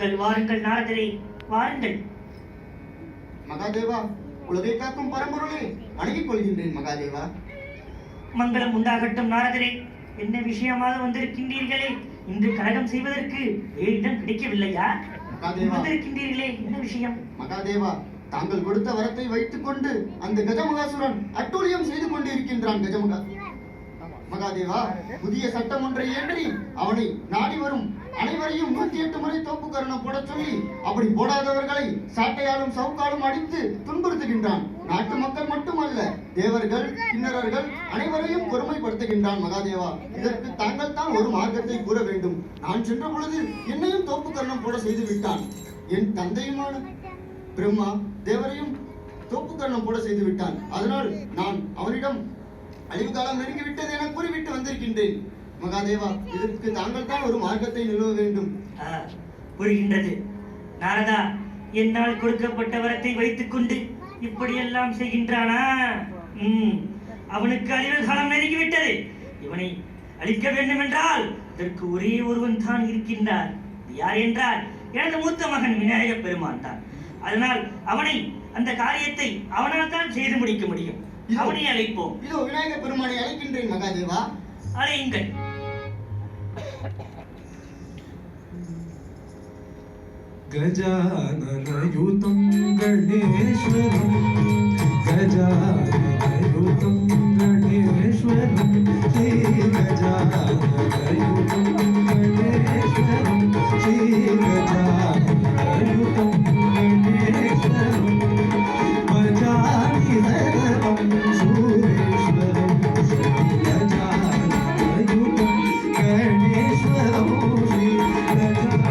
வாருங்கள் வாருங்கள் நாரதரே, வாருங்கள். மகாதேவா, உலகை காக்கும் பரம்பொருளே, அணுகிக் கொள்கின்றேன் மகாதேவா. மங்களம் உண்டாகட்டும் நாரதரே. என்ன விஷயமாக வந்திருக்கின்றீர்களே? இன்று கலகம் செய்வதற்கு வேறு இடம் கிடைக்கவில்லையா? வந்திருக்கின்றீர்களே, என்ன விஷயம்? மகாதேவா, தாங்கள் கொடுத்த வரத்தை வைத்துக் கொண்டு அந்த கஜமுகாசுரன் அட்டூழியம் செய்து கொண்டு இருக்கின்றான். மகாதேவா, புதிய சட்டம் ஒன்றை ஏற்றி அவனை நாடி வரும் அனைவரையும் 108 முறை தோப்பு கரணம் போட சொல்லி, அப்படி போடாதவர்களை சாட்டையாலும் சவுக்காலும் அடித்து துன்புறுத்துகின்றான். நாட்டு மக்கள் மட்டுமல்ல, தேவர்கள் கிண்ணறர்கள் அனைவரையும் கொடுமைப்படுத்துகின்றான். மகாதேவா, இதற்கு தாங்கள் தான் ஒரு மார்க்கத்தை கூற வேண்டும். நான் சென்ற பொழுது என்னையும் தோப்பு கரணம் போட செய்து விட்டான். என் தந்தையுமான பிரம்மா தேவரையும் தோப்பு கரணம் போட செய்து விட்டான். அதனால் நான் அவனிடம் அழிவு காலம் நெருங்கிவிட்டது என கூறிவிட்டு வந்திருக்கின்றேன். மகாதேவா, இதற்கு தாங்கள் தான் ஒரு மார்க்கத்தை நிறுவ வேண்டும். புரிகின்றது நாரதா. என்னால் கொடுக்கப்பட்ட வரத்தை வைத்துக் கொண்டு இப்படியெல்லாம் செய்கின்றானா? அவனுக்கு அழிவு காலம் நெருங்கிவிட்டது. இவனை அழிக்க வேண்டும் என்றால் இதற்கு ஒரே ஒருவன் தான் இருக்கின்றார். யார் என்றால் எனது மூத்த மகன் விநாயக பெருமான் தான். அதனால் அவனை, அந்த காரியத்தை அவனால் தான் செய்து முடிக்க முடியும். அவனை அழைப்போம். இதோ விநாயக பெருமானை அழைக்கின்றேன் மகாதேவா. அழையுங்கள். गजाननयुतं गणेश्वरं गजाननयुतं गणेश्वरं श्री गजाननयुतं गणेश्वरं श्री गजाननयुतं गणेश्वरं भजामि सर्वं सूरेश्वरं श्री गजाननयुतं गणेश्वरं श्री गजामि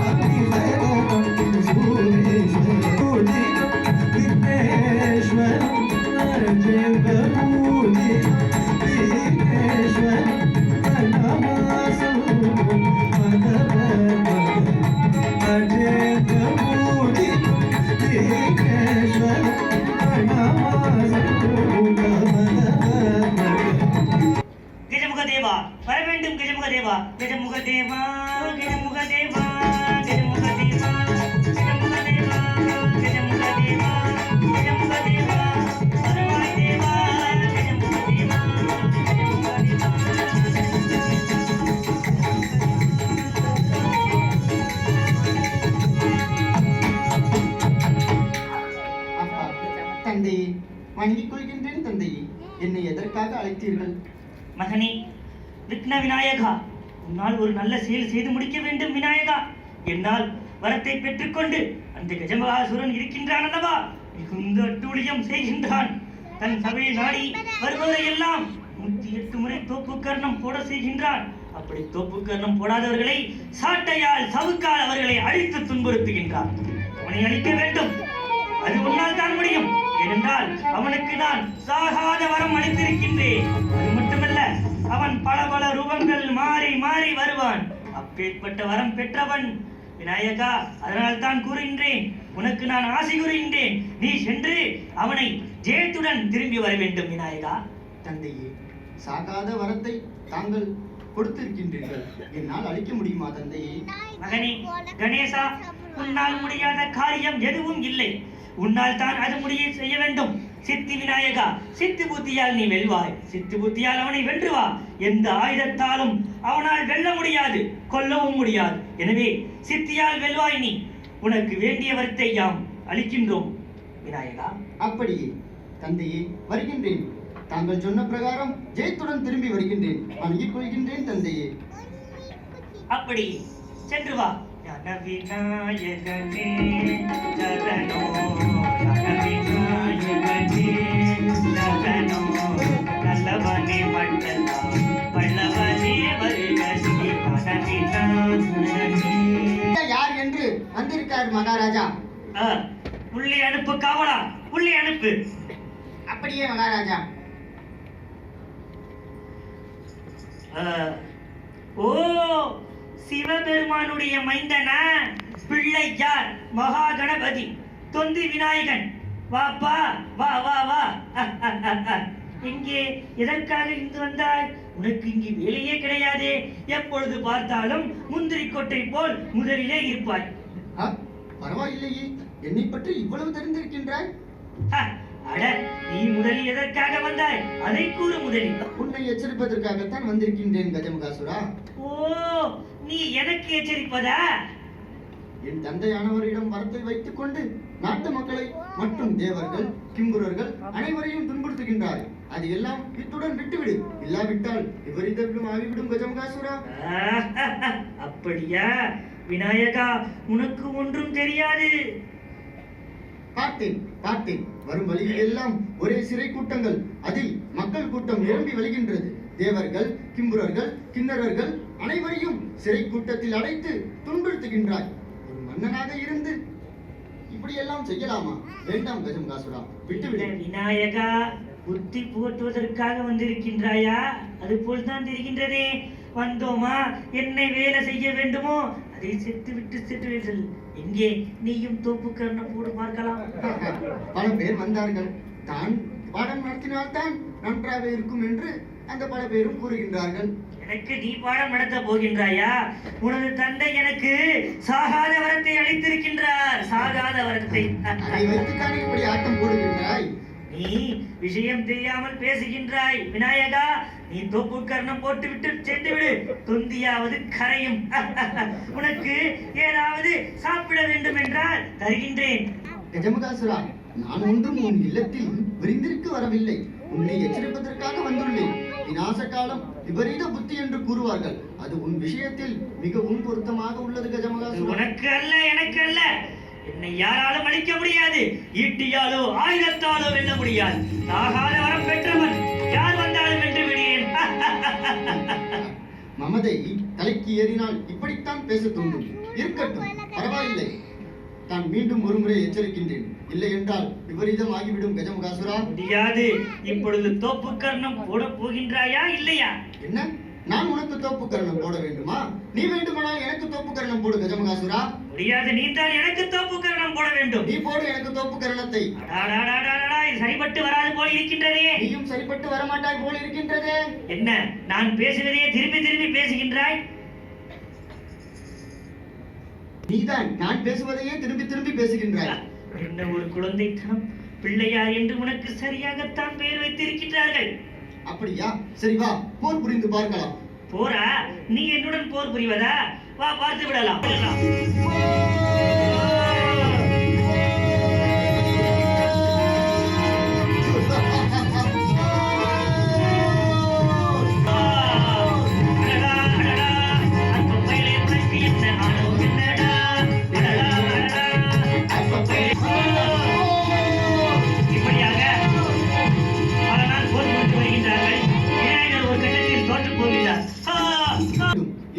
கஜமுகதேவா, வர வேண்டும். கஜமுகதேவா, கஜமுகதேவா, கஜமுகதேவா, கஜமுகதேவா, கஜமுகதேவா, கஜமுகதேவா, கஜமுகதேவா, வருவாய் தேவா, கஜமுகதேவா, கஜமுகதேவா. அப்பா, தந்தையே, வணங்கிக் கொள்கின்றேன். தந்தையே, என்னை எதற்காக அழைத்தீர்கள்? மகனே, விக்ன விநாயகா, உன்னால் ஒரு நல்ல செயல் செய்து முடிக்க வேண்டும் விநாயகா. என்னால் வரத்தை பெற்றுக்கொண்டு அந்த கஜமுகாசுரன் இருக்கின்றான் அல்லவா, மிகுந்த அட்டூழியம் செய்கின்றான். தன் சபையை நாடி வருவதை எல்லாம் 108 முறை தோப்பு கர்ணம் போட செய்கின்றான். அப்படி தோப்பு கர்ணம் போடாதவர்களை சாட்டையால் சவுக்கால் அவர்களை அழித்து துன்புறுத்துகின்றான். அவனை அழிக்க வேண்டும். அது உன்னால் தான் முடியும். ஏனென்றால் அவனுக்கு நான் சாகாத வரம் அளித்திருக்கின்றேன். அது மட்டுமல்ல, அவன் பல பல ரூபங்கள் மாறி மாறி வருவான். அப்பேற்பட்ட வரம் பெற்றவன் விநாயகா. அதனால் தான் கூறுகின்றேன், உனக்கு நான் ஆசை கூறுகின்றேன். நீ சென்று அவனை ஜெயத்துடன் திரும்பி வர வேண்டும் விநாயகா. தந்தையே, சாகாத வரத்தை தாங்கள் கொடுத்திருக்கின்றீர்கள். என்னால் அளிக்க முடியுமா தந்தையே? மகனே கணேசா, உன்னால் முடியாத காரியம் எதுவும் இல்லை. உன்னால் தான் அது முடிய செய்ய வேண்டும். சித்தி விநாயகா, சித்தி புத்தியால் நீ வெல்வாய். சித்தி புத்தியால் அவனை வென்று வா. எந்த ஆயுதத்தாலும் அவனால் வெல்ல முடியாது, கொல்லவும் முடியாது. எனவே சித்தியால் வெல்வாய் நீ. உனக்கு வேண்டிய வரத்தை யாம் அளிக்கின்றோம் விநாயகா. அப்படியே தந்தையே, வருகின்றேன். தாங்கள் சொன்ன பிரகாரம் ஜெயத்துடன் திரும்பி வருகின்றேன். வணங்கிக் கொள்கின்றேன் தந்தையே. அப்படி சென்று வா. விநாயகனே சரணோ, விநாயகனே சரணோ, நல்லவனே மண்டலா வல்லவனே வருக ஸ்ரீ கணவிநாயகனே. யார் என்று வந்திருக்கார் மகாராஜா? உள்ளே அனுப்பு காவலா, உள்ளே அனுப்பு. அப்படியே மகாராஜா. ஓ, சிவபெருமானுடைய மைந்தனா? பிள்ளை யார்? மகா கணபதி தொந்தி விநாயகன். வாப்பா, வா வா வா. இங்கே எதற்காக இங்கு வந்தாய்? உனக்கு இங்கு வேலையே கிடையாதே. எப்பொழுது பார்த்தாலும் முந்திரி கொட்டை போல் முதலிலே இருப்பாய். பரவாயில்லையே, என்னை பற்றி இவ்வளவு தெரிந்திருக்கின்றாய். ஹ, அட, நீ முதலில் எதற்காக வந்தாய்? அதை கூறு முதலில். உன்னை எச்சரிப்பதற்காகத்தான் வந்திருக்கின்றேன் கஜமுகாசுரா. ஓ, நீ எனக்கு எச்சரிப்பதா? என் தந்தையானவரிடம் வரத்தை வைத்துக் கொண்டு நாட்டு மக்களை மற்றும் தேவர்கள் கிம்புரர்கள் அனைவரையும் துன்புறுத்துகின்றார். அது எல்லாம் இத்துடன் விட்டுவிடு. இல்லாவிட்டால் விபரீதங்களும் ஆகிவிடும் கஜமுகாசுரா. அப்படியா விநாயகா, உனக்கு ஒன்றும் தெரியாது. பார்த்தேன் வரும் வழியில் எல்லாம் ஒரே சிறை கூட்டங்கள், அதில் மக்கள் கூட்டம் நிரம்பி வழிகின்றது. தேவர்கள் கிம்புரர்கள் கிண்ணறர்கள் அனைவரையும் சிறை கூட்டத்தில் அடைத்து துன்புறுத்துகின்றாய். ஒரு மன்னனாக இருந்து இப்படியெல்லாம் செய்யலாமா? வேண்டாம் கஜமுகாசுரா, விட்டுவிடு. விநாயகா, புத்தி புகட்டுவதற்காக வந்திருக்கின்றாயா? அது போல் தான் தெரிகின்றதே. வந்தோமா, என்னை வேலை செய்ய வேண்டுமோ அதை செத்து விட்டு சென்றீர்கள். எங்கே நீயும் தோப்பு கர்ணம் போடு பார்க்கலாம். பல பேர் வந்தார்கள். தான் பாடம் நடத்தினால்தான் நன்றாக இருக்கும் என்று அந்த பல பேரும் கூறுகின்றார்கள். எனக்கு நீ பாடம் நடத்த போகின்றாயா? உனது தந்தை எனக்கு சாகாத வரத்தை அளித்திருக்கின்றார். சாகாத வரத்தை. அதை வைத்துத்தானே இப்படி ஆட்டம் போடுகின்றாய்? நீ விஷயம் தெரியாமல் பேசுகின்றாய் விநாயகா. நீ தோப்பு கர்ணம் போட்டு விட்டு சென்று விடு. தொந்தியாவது கரையும். உனக்கு ஏதாவது சாப்பிட வேண்டும் என்றால் தருகின்றேன். கஜமுகாசுரா, நான் ஒன்றும் உன் இல்லத்தில் விரிந்திருக்கு வரவில்லை. உன்னை எச்சரிப்பதற்காக வந்துள்ளேன். விநாச காலம் விபரீத புத்தி என்று கூறுவார்கள். அது உன் விஷயத்தில் மிகவும் பொருத்தமாக உள்ளது கஜமுகாசுரா. உனக்கு அல்ல, எனக்கு அல்ல. என்னை யாராலும் அழிக்க முடியாது. ஈட்டியாலோ ஆயுதத்தாலோ வெல்ல முடியாது. ஆகாத வரம் பெற்றவன் யார் வந்தாலும் வென்று விடுவேன். மமதை தலைக்கு ஏறினால் இப்படித்தான் பேச தோன்றும். இருக்கட்டும், பரவாயில்லை. நான் மீண்டும் ஒருமுறை எச்சரிக்கின்றேன். இல்லை என்றால் விபரீதம் ஆகிவிடும் கஜமுகாசுரா. முடியாது. இப்பொழுது தோப்பு கர்ணம் போட போகின்றாயா இல்லையா? என்ன, நான் உனக்கு தோப்பு கரணம் போட வேண்டுமா? நீ வேண்டுமானால் எனக்கு தோப்பு கரணம் போடு கஜமுகாசுரா. முடியாது. நீ தான் எனக்கு தோப்பு கர்ணம் போட வேண்டும். நீ போடு எனக்கு தோப்பு கரணத்தை. இது சரிபட்டு வராது போல் இருக்கின்றதே. நீயும் சரிபட்டு வரமாட்டாய் போல் இருக்கின்றதே. என்ன, நான் பேசுவதையே திருப்பி திருப்பி பேசுகின்றாய்? நீதான் நான் பேசுவதையே திரும்பி திரும்பி பேசுகின்றாய். என்ன ஒரு குழந்தைத்தனம்! பிள்ளையார் என்று உனக்கு சரியாகத்தான் பெயர் வைத்திருக்கின்றார்கள். அப்படியா? சரி வா, போர் புரிந்து பார்க்கலாம். போரா? நீ என்னுடன் போர் புரிவதா? வா, பார்த்து விடலாம்.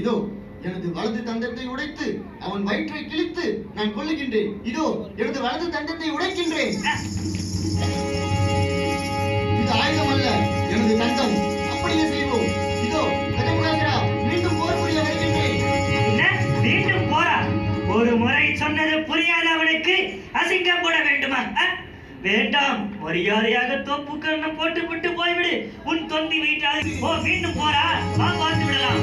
இதோ எனது வலது தந்தத்தை உடைத்து அவன் வயிற்றை கிழித்து நான் கொல்லுகின்றேன். இதோ எனது வலது தந்தத்தை உடைக்கின்றேன். இது ஆயுதம் அல்ல, எனது தந்தம். அப்படியே செய்வோம். இதோ கஜமுகாசுரா, மீண்டும் போர் புரிய வருகின்றேன். மீண்டும் போரா? ஒரு முறை சொன்னது புரியாத அவனுக்கு அசிங்கப்பட வேண்டுமா? வேண்டாம், மரியாதையாக தோப்பு கர்ணம் போட்டு விட்டு போய்விடு. உன் தொந்தி வீட்டால் மீண்டும் போரா? வா, பார்த்து விடலாம்.